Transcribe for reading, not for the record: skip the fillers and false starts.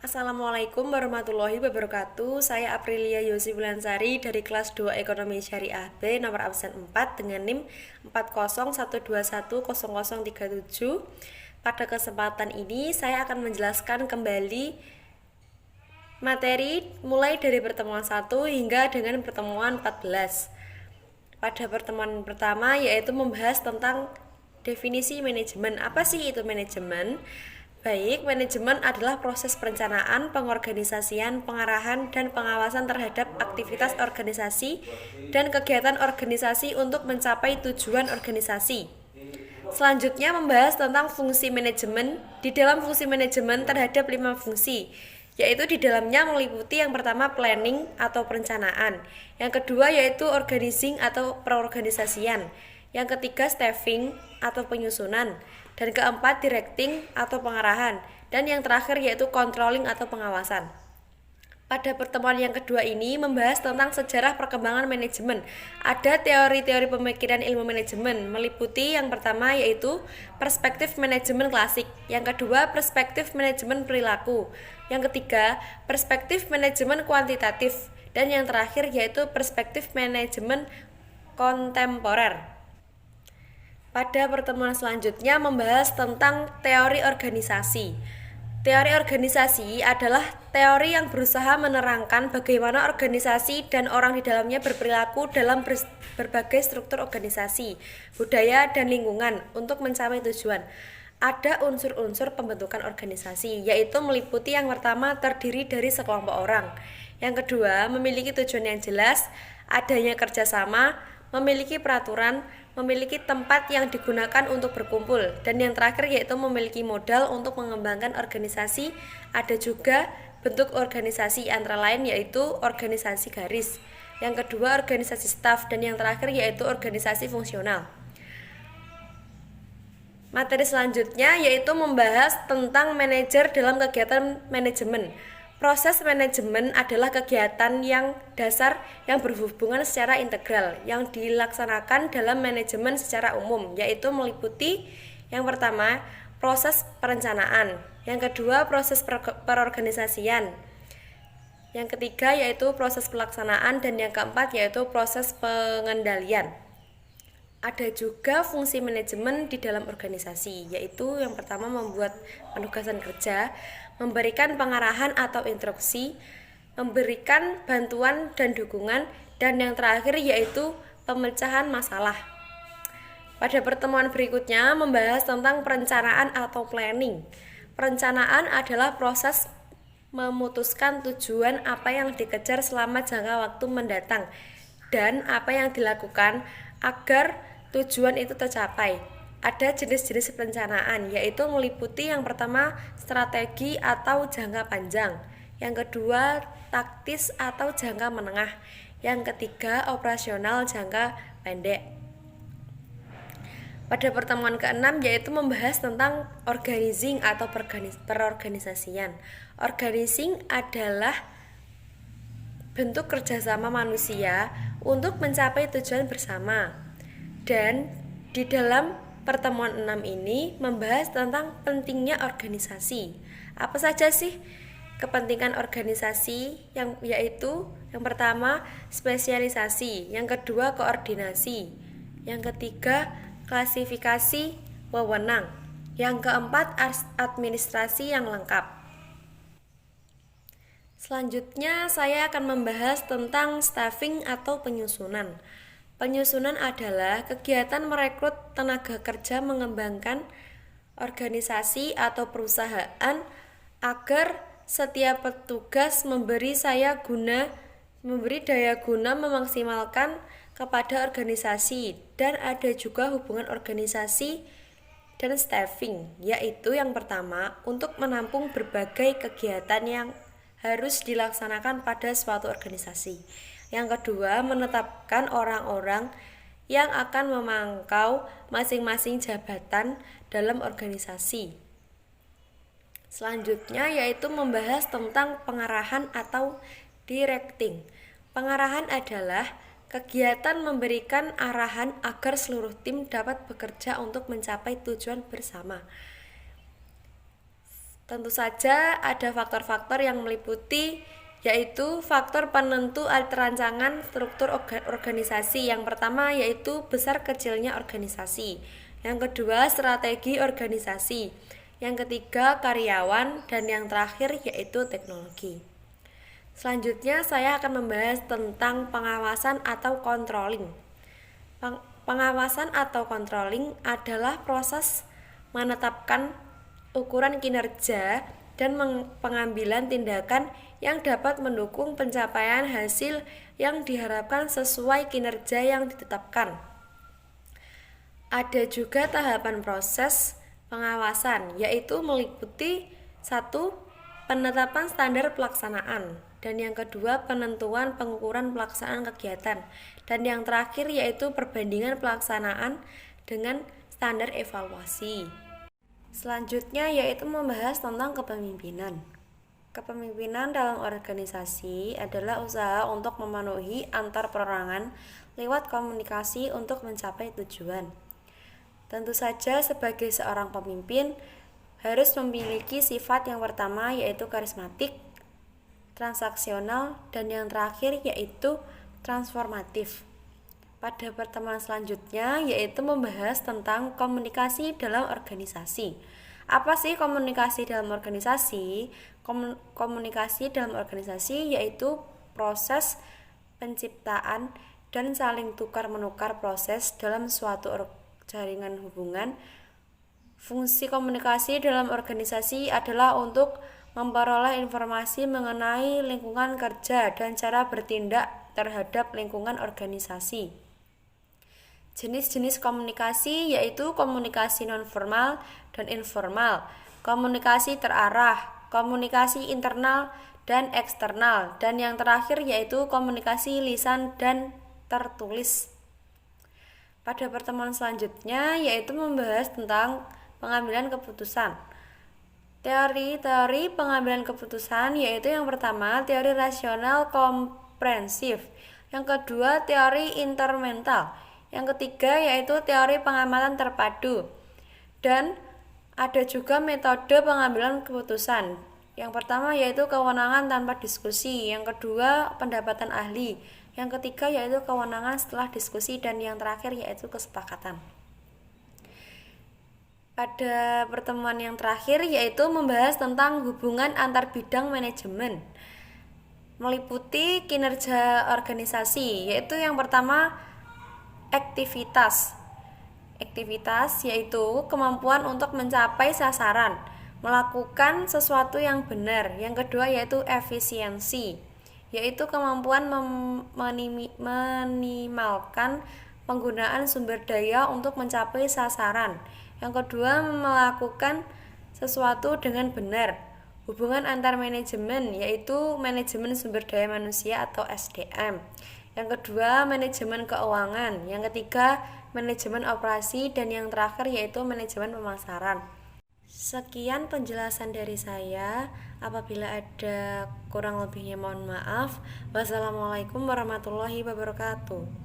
Assalamualaikum warahmatullahi wabarakatuh. Saya Aprilia Yosi Bulansari dari kelas 2 Ekonomi Syariah B nomor absen 4 dengan NIM 4012100037. Pada kesempatan ini saya akan menjelaskan kembali materi mulai dari pertemuan 1 hingga dengan pertemuan 14. Pada pertemuan pertama yaitu membahas tentang definisi manajemen. Apa sih itu manajemen? Baik, manajemen adalah proses perencanaan, pengorganisasian, pengarahan, dan pengawasan terhadap aktivitas organisasi dan kegiatan organisasi untuk mencapai tujuan organisasi. Selanjutnya membahas tentang fungsi manajemen. Di dalam fungsi manajemen terhadap 5 fungsi, yaitu di dalamnya meliputi yang pertama planning atau perencanaan, yang kedua yaitu organizing atau perorganisasian, yang ketiga staffing atau penyusunan, dan keempat directing atau pengarahan, dan yang terakhir yaitu controlling atau pengawasan. Pada pertemuan yang kedua ini membahas tentang sejarah perkembangan manajemen. Ada teori-teori pemikiran ilmu manajemen, meliputi yang pertama yaitu perspektif manajemen klasik, yang kedua perspektif manajemen perilaku, yang ketiga perspektif manajemen kuantitatif, dan yang terakhir yaitu perspektif manajemen kontemporer. Pada pertemuan selanjutnya membahas tentang teori organisasi. Teori organisasi adalah teori yang berusaha menerangkan bagaimana organisasi dan orang di dalamnya berperilaku dalam berbagai struktur organisasi, budaya, dan lingkungan untuk mencapai tujuan. Ada unsur-unsur pembentukan organisasi, yaitu meliputi yang pertama terdiri dari sekelompok orang, yang kedua memiliki tujuan yang jelas, adanya kerjasama, memiliki peraturan, memiliki tempat yang digunakan untuk berkumpul, dan yang terakhir yaitu memiliki modal untuk mengembangkan organisasi. Ada juga bentuk organisasi antara lain yaitu organisasi garis, yang kedua organisasi staf, dan yang terakhir yaitu organisasi fungsional. Materi selanjutnya yaitu membahas tentang manajer dalam kegiatan manajemen. Proses manajemen adalah kegiatan yang dasar yang berhubungan secara integral yang dilaksanakan dalam manajemen secara umum, yaitu meliputi yang pertama proses perencanaan, yang kedua proses perorganisasian, yang ketiga yaitu proses pelaksanaan, dan yang keempat yaitu proses pengendalian. Ada juga fungsi manajemen di dalam organisasi, yaitu yang pertama membuat penugasan kerja, memberikan pengarahan atau instruksi, memberikan bantuan dan dukungan, dan yang terakhir yaitu pemecahan masalah. Pada pertemuan berikutnya membahas tentang perencanaan atau planning. Perencanaan adalah proses memutuskan tujuan apa yang dikejar selama jangka waktu mendatang dan apa yang dilakukan agar tujuan itu tercapai. Ada jenis-jenis perencanaan, yaitu meliputi yang pertama strategi atau jangka panjang, yang kedua taktis atau jangka menengah, yang ketiga operasional jangka pendek. Pada pertemuan ke-6 yaitu membahas tentang organizing atau perorganisasian. Organizing adalah bentuk kerjasama manusia untuk mencapai tujuan bersama. Dan di dalam pertemuan 6 ini membahas tentang pentingnya organisasi. Apa saja sih kepentingan organisasi? Yaitu yang pertama spesialisasi, yang kedua koordinasi, yang ketiga klasifikasi wewenang, yang keempat administrasi yang lengkap. Selanjutnya saya akan membahas tentang staffing atau penyusunan. Penyusunan adalah kegiatan merekrut tenaga kerja mengembangkan organisasi atau perusahaan agar setiap petugas memberi daya guna memaksimalkan kepada organisasi, dan ada juga hubungan organisasi dan staffing, yaitu yang pertama untuk menampung berbagai kegiatan yang harus dilaksanakan pada suatu organisasi. Yang kedua, menetapkan orang-orang yang akan memangkau masing-masing jabatan dalam organisasi. Selanjutnya yaitu membahas tentang pengarahan atau directing. Pengarahan adalah kegiatan memberikan arahan agar seluruh tim dapat bekerja untuk mencapai tujuan bersama. Tentu saja ada faktor-faktor yang meliputi, yaitu faktor penentu rancangan struktur organisasi. Yang pertama yaitu besar kecilnya organisasi. Yang kedua strategi organisasi. Yang ketiga karyawan, dan yang terakhir yaitu teknologi. Selanjutnya saya akan membahas tentang pengawasan atau controlling. Pengawasan atau controlling adalah proses menetapkan ukuran kinerja dan pengambilan tindakan yang dapat mendukung pencapaian hasil yang diharapkan sesuai kinerja yang ditetapkan. Ada juga tahapan proses pengawasan, yaitu meliputi 1. Penetapan standar pelaksanaan, dan yang kedua penentuan pengukuran pelaksanaan kegiatan, dan yang terakhir yaitu perbandingan pelaksanaan dengan standar evaluasi. Selanjutnya yaitu membahas tentang kepemimpinan. Kepemimpinan dalam organisasi adalah usaha untuk memenuhi antar perorangan lewat komunikasi untuk mencapai tujuan. Tentu saja sebagai seorang pemimpin harus memiliki sifat yang pertama yaitu karismatik, transaksional, dan yang terakhir yaitu transformatif. Pada pertemuan selanjutnya yaitu membahas tentang komunikasi dalam organisasi. Apa sih komunikasi dalam organisasi? Komunikasi dalam organisasi yaitu proses penciptaan dan saling tukar-menukar proses dalam suatu jaringan hubungan. Fungsi komunikasi dalam organisasi adalah untuk memperoleh informasi mengenai lingkungan kerja dan cara bertindak terhadap lingkungan organisasi. Jenis-jenis komunikasi yaitu komunikasi nonformal dan informal, komunikasi terarah, komunikasi internal dan eksternal, dan yang terakhir yaitu komunikasi lisan dan tertulis. Pada pertemuan selanjutnya yaitu membahas tentang pengambilan keputusan. Teori-teori pengambilan keputusan yaitu yang pertama teori rasional komprehensif, yang kedua teori intermental, yang ketiga yaitu teori pengamatan terpadu, dan ada juga metode pengambilan keputusan. Yang pertama yaitu kewenangan tanpa diskusi, yang kedua pendapatan ahli, yang ketiga yaitu kewenangan setelah diskusi, dan yang terakhir yaitu kesepakatan. Pada pertemuan yang terakhir yaitu membahas tentang hubungan antar bidang manajemen, meliputi kinerja organisasi, yaitu yang pertama aktivitas yaitu kemampuan untuk mencapai sasaran, melakukan sesuatu yang benar. Yang kedua yaitu efisiensi, yaitu kemampuan meminimalkan penggunaan sumber daya untuk mencapai sasaran. Yang kedua melakukan sesuatu dengan benar. Hubungan antar manajemen yaitu manajemen sumber daya manusia atau SDM. Yang kedua manajemen keuangan, yang ketiga manajemen operasi, dan yang terakhir yaitu manajemen pemasaran. Sekian penjelasan dari saya. Apabila ada kurang lebihnya mohon maaf. Wassalamualaikum warahmatullahi wabarakatuh.